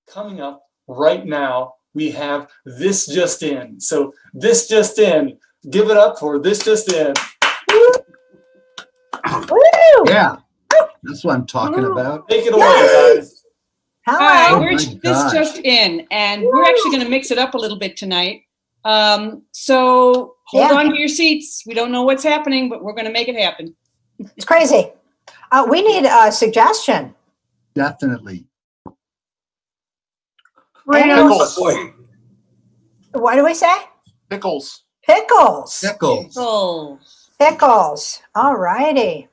coming up right now, we have This Just In. So This Just In, give it up for This Just In. Woo! Yeah, that's what I'm talking about. Take it away, guys. Hello. Hi, we're This Just In, and we're actually going to mix it up a little bit tonight. So hold on to your seats. We don't know what's happening, but we're going to make it happen. It's crazy. We need a suggestion. Definitely. Pickles. What do we say? Pickles. Pickles. Pickles. Oh. Pickles. All righty.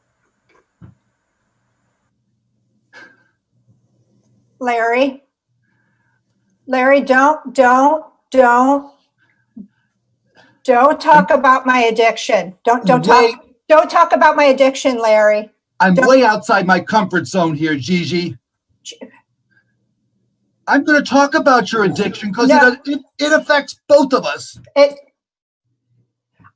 Larry, don't talk about my addiction. Don't talk about my addiction, Larry. I'm way outside my comfort zone here, Gigi. I'm going to talk about your addiction because it affects both of us.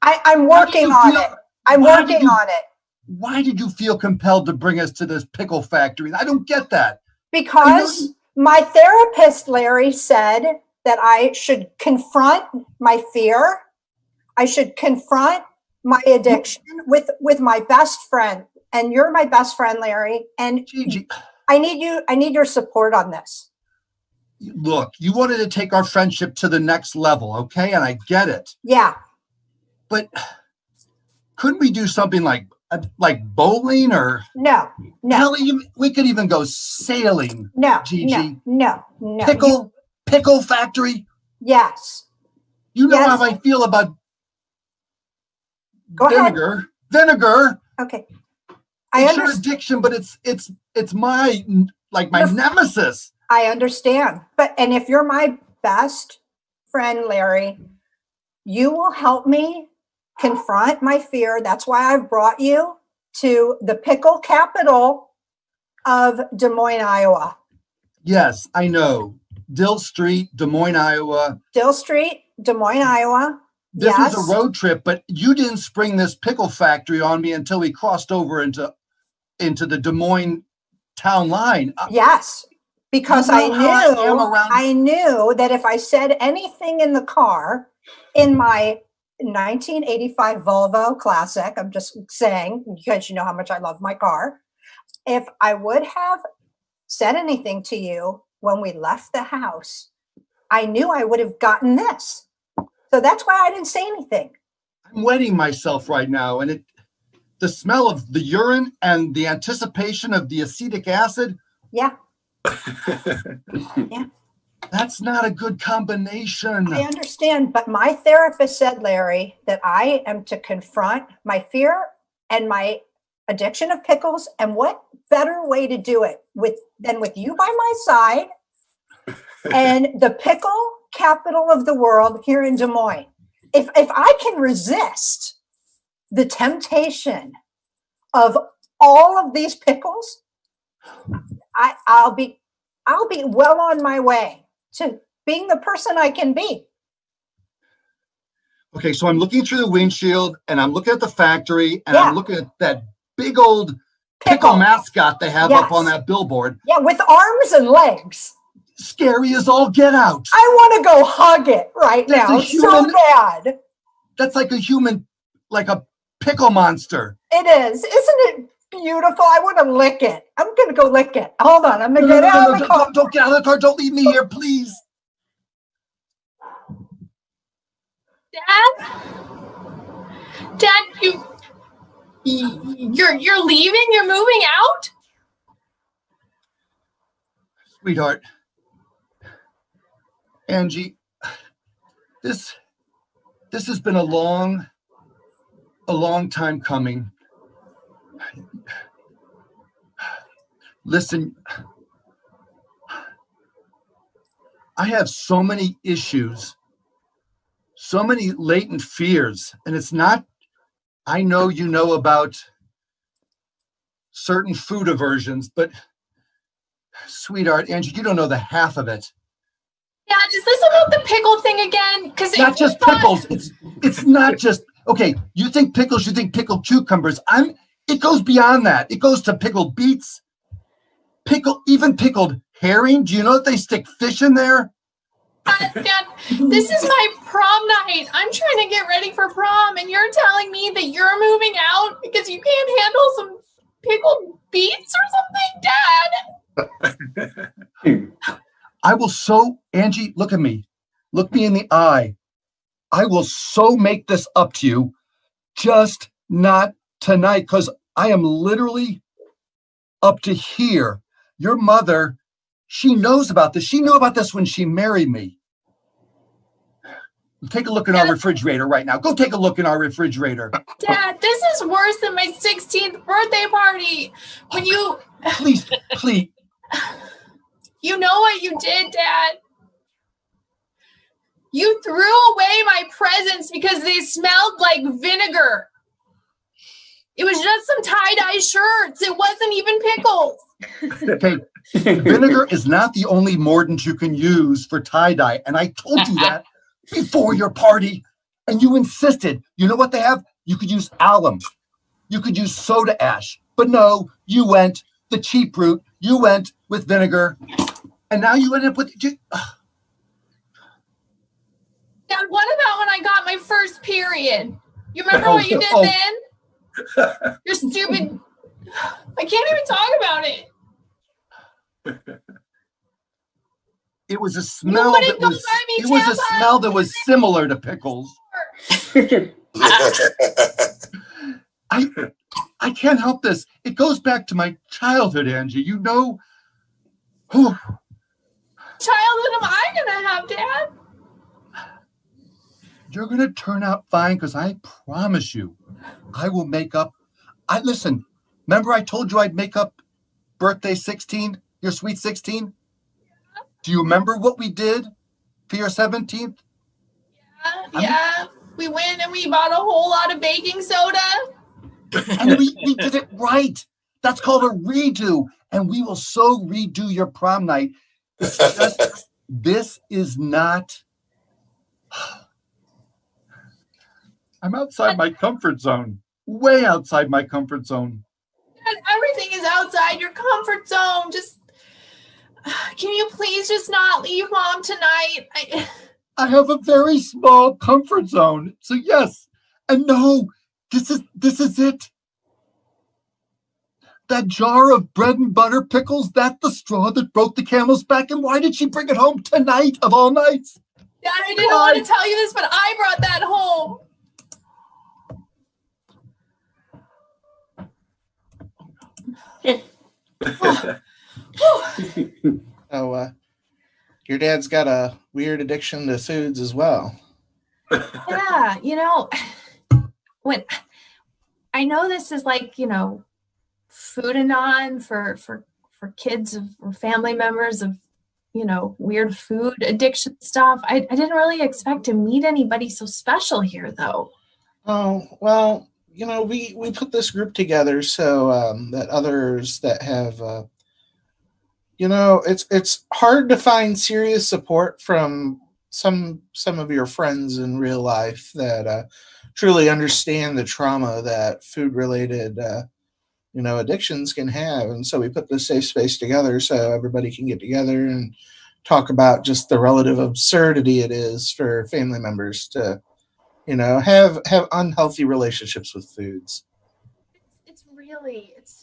I'm working on it. I'm working on it. Why did you feel compelled to bring us to this pickle factory? I don't get that. Because my therapist, Larry, said that I should confront my fear. I should confront my addiction with my best friend. And you're my best friend, Larry. And Gigi, I need your support on this. Look, you wanted to take our friendship to the next level, okay? And I get it. Yeah. But couldn't we do something like bowling or no? Hell, we could even go sailing. No, Gigi. no. Pickle factory. Yes. You know how I feel about vinegar. Vinegar. Okay. It's your addiction, but it's my nemesis. I understand, and if you're my best friend, Larry, you will help me confront my fear. That's why I've brought you to the pickle capital of Des Moines, Iowa. Yes, I know. Dill Street, Des Moines, Iowa. Dill Street, Des Moines, Iowa. This was a road trip, but you didn't spring this pickle factory on me until we crossed over into the Des Moines town line. Yes, because I knew that if I said anything in the car, in my 1985 Volvo Classic, I'm just saying, because you know how much I love my car, if I would have said anything to you when we left the house, I knew I would have gotten this. So that's why I didn't say anything. I'm wetting myself right now, and the smell of the urine and the anticipation of the acetic acid. Yeah. Yeah. That's not a good combination. I understand, but my therapist said, Larry, that I am to confront my fear and my addiction of pickles, and what better way to do it than with you by my side and the pickle capital of the world here in Des Moines. If I can resist the temptation of all of these pickles, I'll be well on my way to being the person I can be. Okay, so I'm looking through the windshield and I'm looking at the factory and I'm looking at that big old pickle mascot they have up on that billboard. Yeah, with arms and legs. Scary as all get out. I want to go hug it right now so bad. That's like a human, like a pickle monster. It is. Isn't it beautiful? I want to lick it. I'm going to go lick it. Hold on. I'm going to get out of the car. Don't get out of the car. Don't leave me here, please. Dad, you're leaving? You're moving out? Sweetheart. Angie, this has been a long time coming. Listen, I have so many issues, so many latent fears, and it's not, I know you know about certain food aversions, but sweetheart, Angie, you don't know the half of it. Yeah, is this about the pickle thing again? Because not just pickles. It's not just, okay, you think pickles, you think pickled cucumbers. It goes beyond that. It goes to pickled beets, even pickled herring? Do you know that they stick fish in there? Dad, this is my prom night. I'm trying to get ready for prom, and you're telling me that you're moving out because you can't handle some pickled beets or something, Dad? I will so, Angie, look at me. Look me in the eye. I will so make this up to you, just not tonight, because I am literally up to here. Your mother, she knows about this. She knew about this when she married me. Take a look in our refrigerator right now. Go take a look in our refrigerator. Dad, this is worse than my 16th birthday party. When you... Please. You know what you did, Dad? You threw away my presents because they smelled like vinegar. It was just some tie-dye shirts. It wasn't even pickles. Okay, vinegar is not the only mordant you can use for tie-dye. And I told you that before your party. And you insisted. You know what they have? You could use alum. You could use soda ash. But no, you went the cheap route. You went with vinegar. And now you ended up with... Dad, what about when I got my first period? You remember what you did then? You're stupid. I can't even talk about it. It was a smell that was... It was a smell that was similar to pickles. I can't help this. It goes back to my childhood, Angie. You know... Childhood am I gonna have, Dad? You're going to turn out fine because I promise you, I will make up. Listen, remember I told you I'd make up birthday 16, your sweet 16? Do you remember what we did for your 17th? Yeah. We went and we bought a whole lot of baking soda. And we did it right. That's called a redo. And we will so redo your prom night. It's just, this is not... I'm outside my comfort zone, way outside my comfort zone. And everything is outside your comfort zone. Just, can you please just not leave Mom tonight? I have a very small comfort zone. So yes, and no, this is it. That jar of bread and butter pickles, that's the straw that broke the camel's back. And why did she bring it home tonight of all nights? Dad, I didn't want to tell you this, but I brought that home. So, your dad's got a weird addiction to foods as well. Yeah, when I know this is like, food anon for kids or family members of, weird food addiction stuff. I didn't really expect to meet anybody so special here, though. Oh, well, we put this group together so that others that have, it's hard to find serious support from some of your friends in real life that truly understand the trauma that food-related, addictions can have. And so we put this safe space together so everybody can get together and talk about just the relative absurdity it is for family members to have unhealthy relationships with foods. It's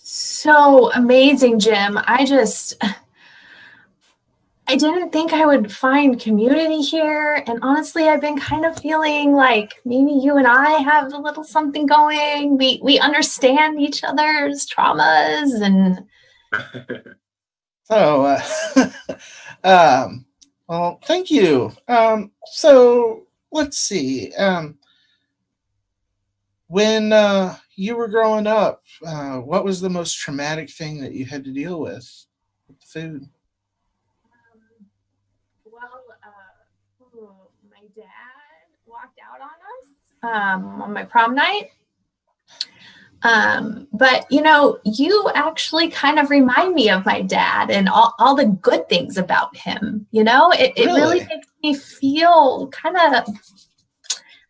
so amazing, Jim. I didn't think I would find community here. And honestly, I've been kind of feeling like maybe you and I have a little something going. We understand each other's traumas and... So, well, thank you. So let's see. When you were growing up, what was the most traumatic thing that you had to deal with food? My dad walked out on us on my prom night. But you actually kind of remind me of my dad and all the good things about him. It really makes me feel kind of,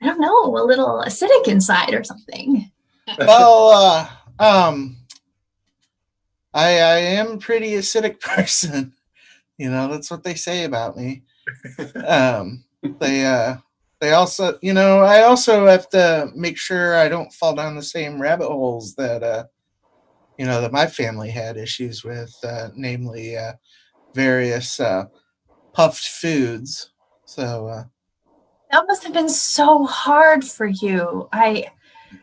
I don't know, a little acidic inside or something. Well, I am a pretty acidic person. You know, that's what they say about me. They also, you know, I also have to make sure I don't fall down the same rabbit holes that, you know, that my family had issues with, namely various puffed foods. So, That must have been so hard for you. Wow.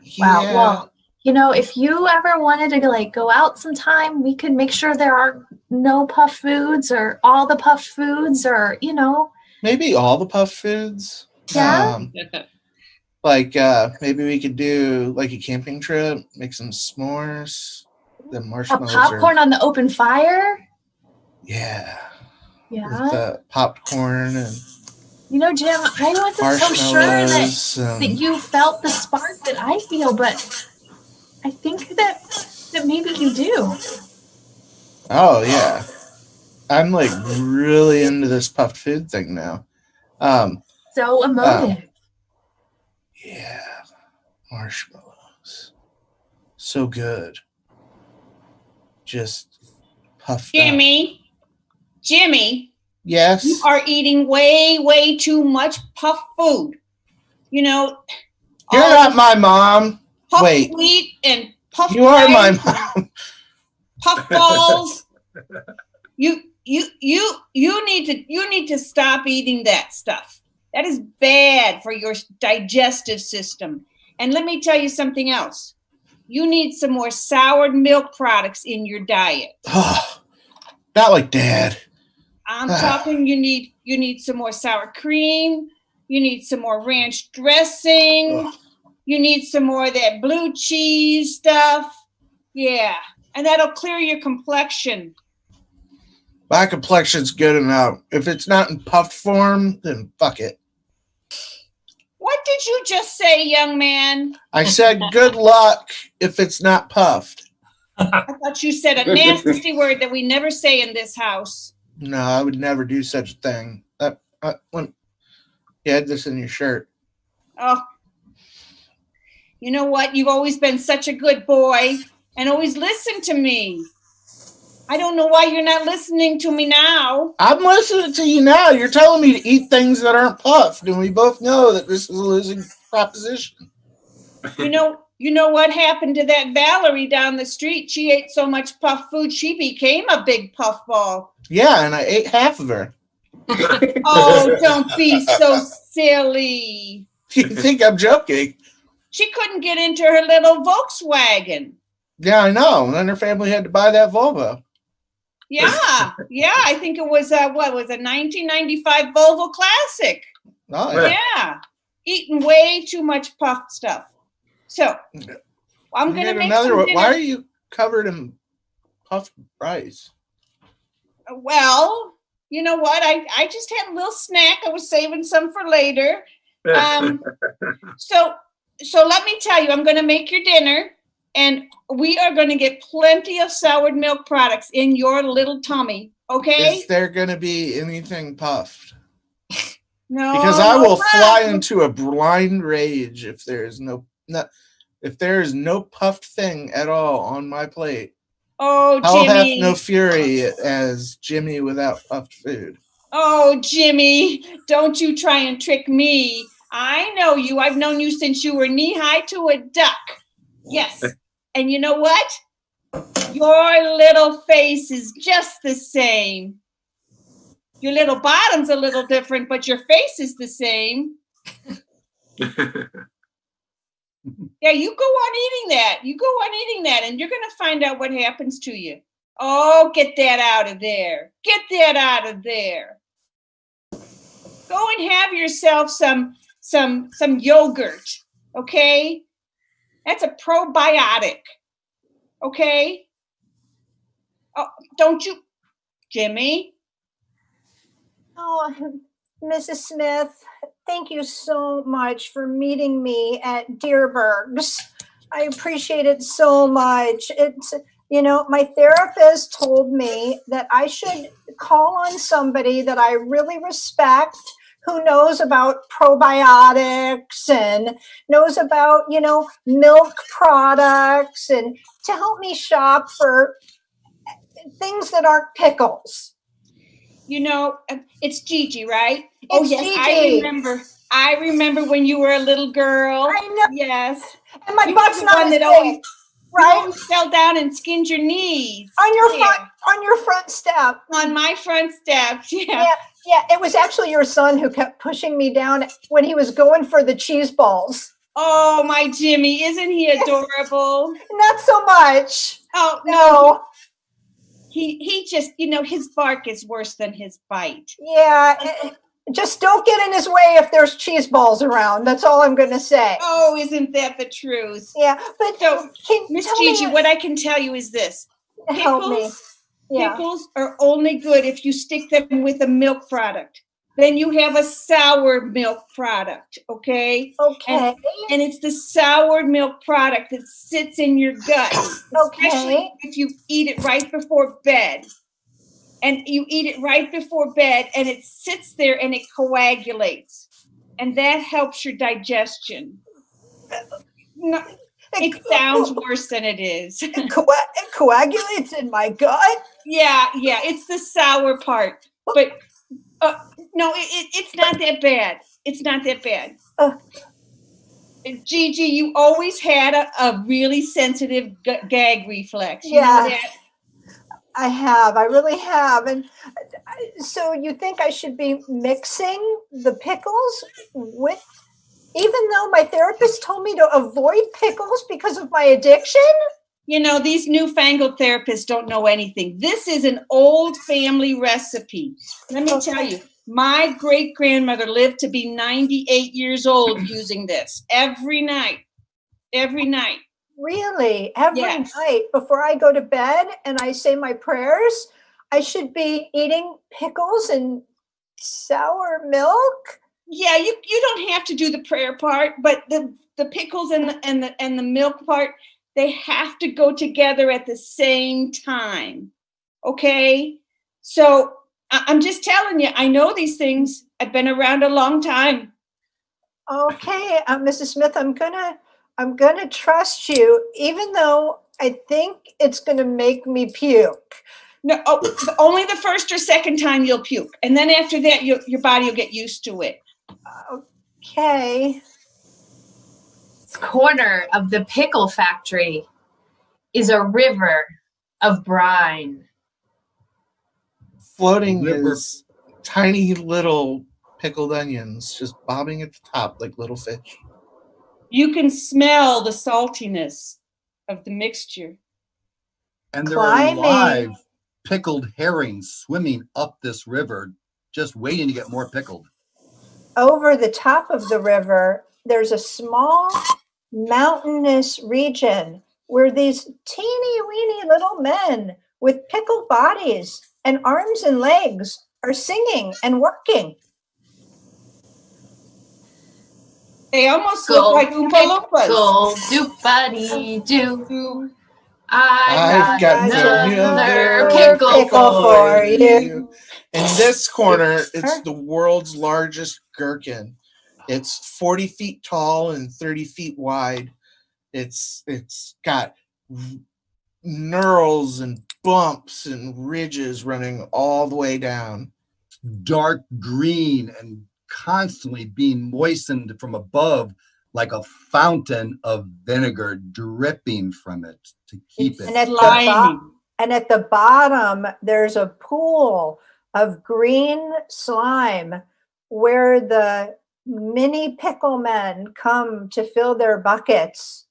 yeah. Well, you know, if you ever wanted to like go out sometime, we could make sure there are no puffed foods or all the puffed foods, or, you know. Maybe all the puffed foods. Yeah. Like maybe we could do like a camping trip, make some s'mores. The A marshmallows popcorn on the open fire. Yeah. Yeah. With the popcorn and You know, Jim, I wasn't so sure that you felt the spark that I feel, but I think that maybe you do. Oh yeah. I'm like really into this puffed food thing now. So emotive. Yeah. Marshmallows. So good. Just puffed Jimmy, up. Jimmy. Yes. You are eating way too much puff food. You know. You're not my mom. Puff Wait. wheat and puff. You are my mom. Puff balls. You need to stop eating that stuff. That is bad for your digestive system. And let me tell you something else. You need some more soured milk products in your diet. Not like Dad. I'm talking you need some more sour cream. You need some more ranch dressing. You need some more of that blue cheese stuff. Yeah. And that'll clear your complexion. My complexion's good enough. If it's not in puffed form, then fuck it. What did you just say, young man? I said good luck if it's not puffed. I thought you said a nasty word that we never say in this house. No, I would never do such a thing. You had this in your shirt. Oh. You know what? You've always been such a good boy and always listened to me. I don't know why you're not listening to me now. I'm listening to you now. You're telling me to eat things that aren't puffed, and we both know that this is a losing proposition. You know what happened to that Valerie down the street? She ate so much puff food, she became a big puffball. Yeah, and I ate half of her. Oh, don't be so silly. You think I'm joking? She couldn't get into her little Volkswagen. Yeah, I know. And then her family had to buy that Volvo. Yeah. I think it was a 1995 Volvo Classic. Oh, yeah. Eating way too much puffed stuff. So I'm gonna make another some one. dinner. Why are you covered in puffed rice? Well, you know what? I just had a little snack. I was saving some for later. So let me tell you, I'm gonna make your dinner. And we are going to get plenty of soured milk products in your little tummy, okay? Is there going to be anything puffed? No. Because I will fly into a blind rage if there is no puffed thing at all on my plate. Oh, Jimmy. I'll have no fury as Jimmy without puffed food. Oh, Jimmy, don't you try and trick me. I know you. I've known you since you were knee-high to a duck. Yes. And you know what? Your little face is just the same. Your little bottom's a little different, but your face is the same. Yeah, you go on eating that. And you're going to find out what happens to you. Oh, get that out of there. Get that out of there. Go and have yourself some yogurt, okay? That's a probiotic. Okay? Oh, don't you, Jimmy? Oh, Mrs. Smith, thank you so much for meeting me at Deerberg's. I appreciate it so much. It's, my therapist told me that I should call on somebody that I really respect, who knows about probiotics and knows about, milk products, and to help me shop for things that aren't pickles. it's Gigi, right? Oh, It's yes, Gigi. I remember when you were a little girl. I know. Yes. And my You butt's were the not one as that big, always, you right? always fell down and skinned your knees. On your front step. On my front steps, yeah. Yeah, yeah. It was actually your son who kept pushing me down when he was going for the cheese balls. Oh, my Jimmy, isn't he adorable? Not so much. Oh, no. No. He just, his bark is worse than his bite. Yeah. Just don't get in his way if there's cheese balls around. That's all I'm going to say. Oh, isn't that the truth? Yeah, but So, can Miss tell Gigi, me, what I can tell you is this. help me. Yeah. Pickles are only good if you stick them with a milk product. Then you have a sour milk product, okay? Okay. And it's the sour milk product that sits in your gut, especially Okay. if you eat it right before bed. And you eat it right before bed, and it sits there and it coagulates. And that helps your digestion. No, it sounds worse than it is. It coagulates in my gut. Yeah, it's the sour part. But no, it's not that bad. It's not that bad. Gigi, you always had a really sensitive gag reflex. You know that? I really have. And so you think I should be mixing the pickles with, even though my therapist told me to avoid pickles because of my addiction? These newfangled therapists don't know anything. This is an old family recipe. Let me tell you, my great-grandmother lived to be 98 years old using this every night. Every night. Really? Every night before I go to bed and I say my prayers, I should be eating pickles and sour milk? Yeah, you don't have to do the prayer part, but the pickles and the milk part, they have to go together at the same time. Okay? So I'm just telling you, I know these things. I've been around a long time. Okay, Mrs. Smith, I'm gonna trust you, even though I think it's gonna make me puke. No, only the first or second time you'll puke, and then after that, your body will get used to it. Okay. This corner of the pickle factory is a river of brine. Floating is tiny little pickled onions just bobbing at the top like little fish. You can smell the saltiness of the mixture. And there are live pickled herrings swimming up this river, just waiting to get more pickled. Over the top of the river, there's a small mountainous region where these teeny weeny little men with pickled bodies and arms and legs are singing and working. They almost look like Oompa Loompas. Go doopity-doo. I've got another pickle for you. In this corner, it's the world's largest gherkin. It's 40 feet tall and 30 feet wide. It's got knurls and bumps and ridges running all the way down. Dark green and constantly being moistened from above like a fountain of vinegar dripping from it to keep it. And at the bottom, there's a pool of green slime where the mini pickle men come to fill their buckets.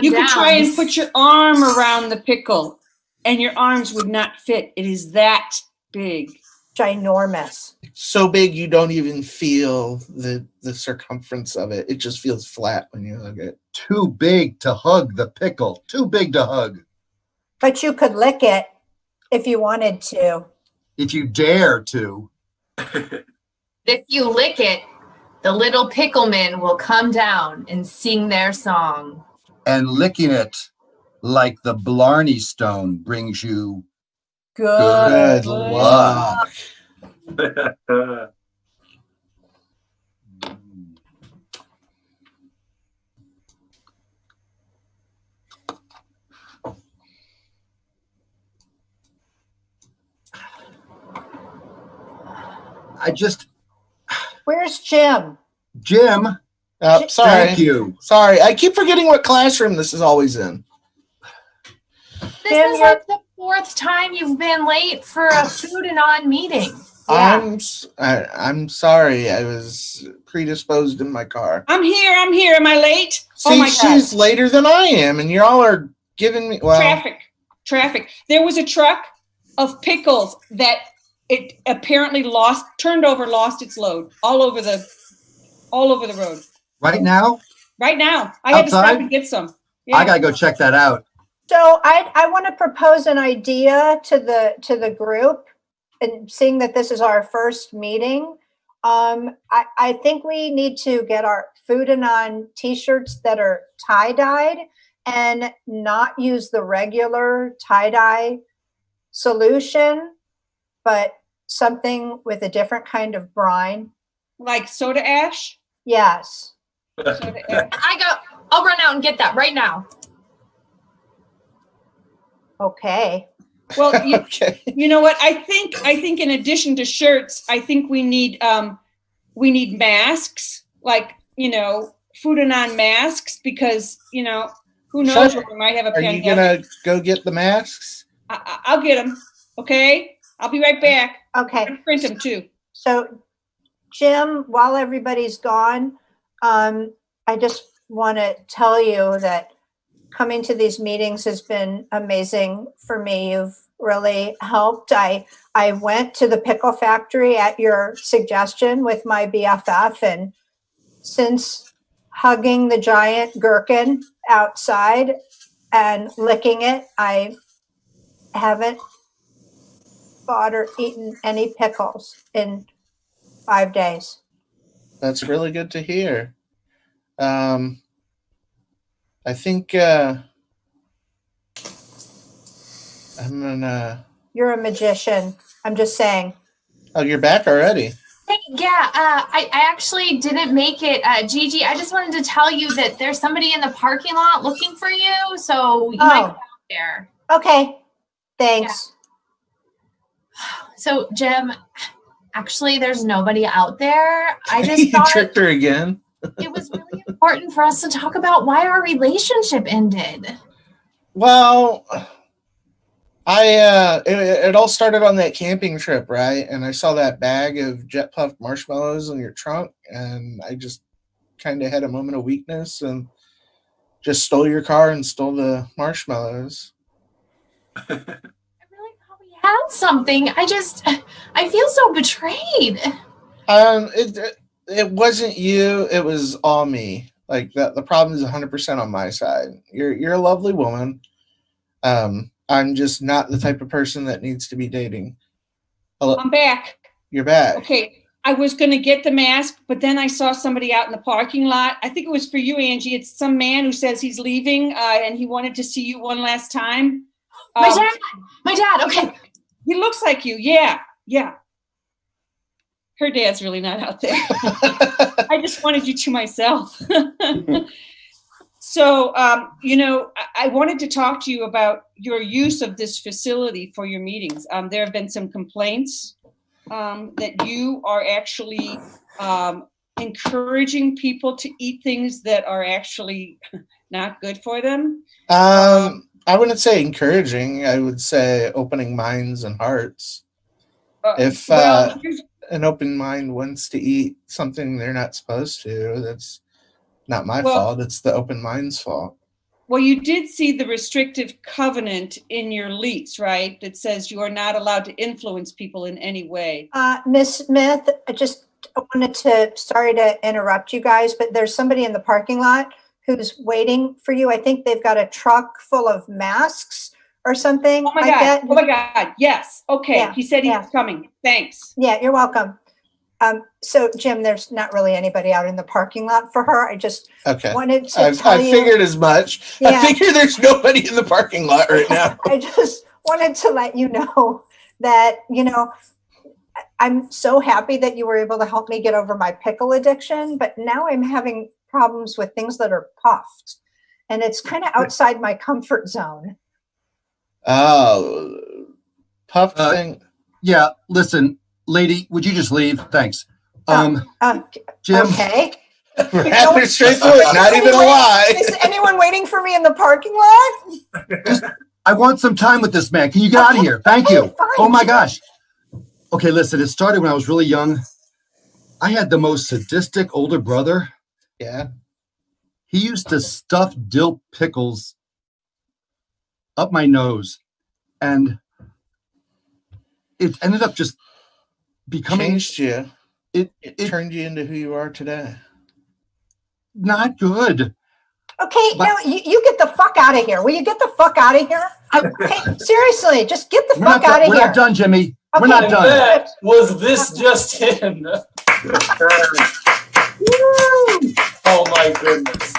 You could try and put your arm around the pickle and your arms would not fit. It is that big. Ginormous. So big you don't even feel the circumference of it. It just feels flat when you hug it. Too big to hug the pickle. Too big to hug. But you could lick it if you wanted to. If you dare to. If you lick it, the little picklemen will come down and sing their song. And licking it like the Blarney Stone brings you good luck. Where's Jim? Jim, Oh, sorry. thank you. Sorry. I keep forgetting what classroom this is always in. This Jim, is like the 4th time you've been late for a food and on meeting. Yeah. I'm sorry. I was predisposed in my car. I'm here. Am I late? See, Oh my God. she's later than I am, and y'all are giving me Traffic. There was a truck of pickles that it apparently lost its load all over the road. Right now, Right now, I had to stop Outside? and get some. I gotta go check that out. So I want to propose an idea to the group, and seeing that this is our first meeting, I think we need to get our Food and On t-shirts that are tie-dyed and not use the regular tie-dye solution, but something with a different kind of brine. Like soda ash. Yes. Soda ash. I'll run out and get that right now. Okay. Well, Okay. you know what? I think in addition to shirts, I think we need masks, like, Food and On masks, because, who knows Sure. when we might have a Are you pandemic. gonna go get the masks? I'll get them. Okay. I'll be right back. Okay. I'll print them too. So, Jim, while everybody's gone, I just want to tell you that coming to these meetings has been amazing for me. You've really helped. I went to the pickle factory at your suggestion with my BFF, and since hugging the giant gherkin outside and licking it, I haven't bought or eaten any pickles in 5 days. That's really good to hear. I think I'm gonna. You're a magician. I'm just saying. Oh, you're back already. Hey, yeah, I actually didn't make it. Gigi, I just wanted to tell you that there's somebody in the parking lot looking for you, so you might go out there. Okay. Thanks. So, Jim, actually, there's nobody out there. I just You thought tricked her again. it was really important for us to talk about why our relationship ended. Well, it all started on that camping trip, right? And I saw that bag of jet puffed marshmallows in your trunk, and I just kind of had a moment of weakness and just stole your car and stole the marshmallows. I really thought we had something. I feel so betrayed. It wasn't you. It was all me. Like the problem is 100% on my side. You're a lovely woman. I'm just not the type of person that needs to be dating. Hello? I'm back. You're back. Okay. I was going to get the mask, but then I saw somebody out in the parking lot. I think it was for you, Angie. It's some man who says he's leaving and he wanted to see you one last time. My dad. Okay. He looks like you. Yeah. Her dad's really not out there. I just wanted you to myself. So, I wanted to talk to you about your use of this facility for your meetings. There have been some complaints that you are actually encouraging people to eat things that are actually not good for them. I wouldn't say encouraging. I would say opening minds and hearts. If an open mind wants to eat something they're not supposed to, that's not my fault. It's the open mind's fault. Well, you did see the restrictive covenant in your lease, right? That says you are not allowed to influence people in any way. Miss Smith, I just wanted to, sorry to interrupt you guys, but there's somebody in the parking lot who's waiting for you. I think they've got a truck full of masks or something. Oh my God. Yes. Okay. Yeah, He said he was coming. Thanks. Yeah, you're welcome. So Jim, there's not really anybody out in the parking lot for her. I just wanted to tell you. I figured as much. Yeah. I figure there's nobody in the parking lot right now. I just wanted to let you know that, I'm so happy that you were able to help me get over my pickle addiction, but now I'm having problems with things that are puffed, and it's kind of outside my comfort zone. Oh, puffed thing. Yeah, listen, lady, would you just leave? Thanks. Uh, Jim, Okay. Rather straightforward, not even a lie. Is anyone waiting for me in the parking lot? I want some time with this man. Can you get out of here? Thank Okay, you. fine, Oh my Jim. gosh. Okay, listen, it started when I was really young. I had the most sadistic older brother. Yeah. He used to stuff dill pickles up my nose, and it ended up just becoming Changed you. it Turned you into who you are today. not good. Okay, But- now you get the fuck out of here. Will you get the fuck out of here? Okay, seriously, just get the We're fuck out of we're here. not done, Jimmy. We're Okay. not And done. that was This Just In. Oh my goodness.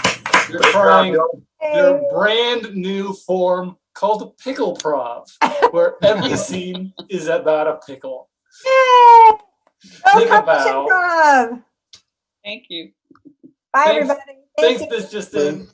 You're trying your brand new form called Pickle Prov, where every scene is about a pickle. Yay! Go Think Compass about- Improv. Thank you. Bye, Thanks. everybody. Thank Thanks, you. This Just In.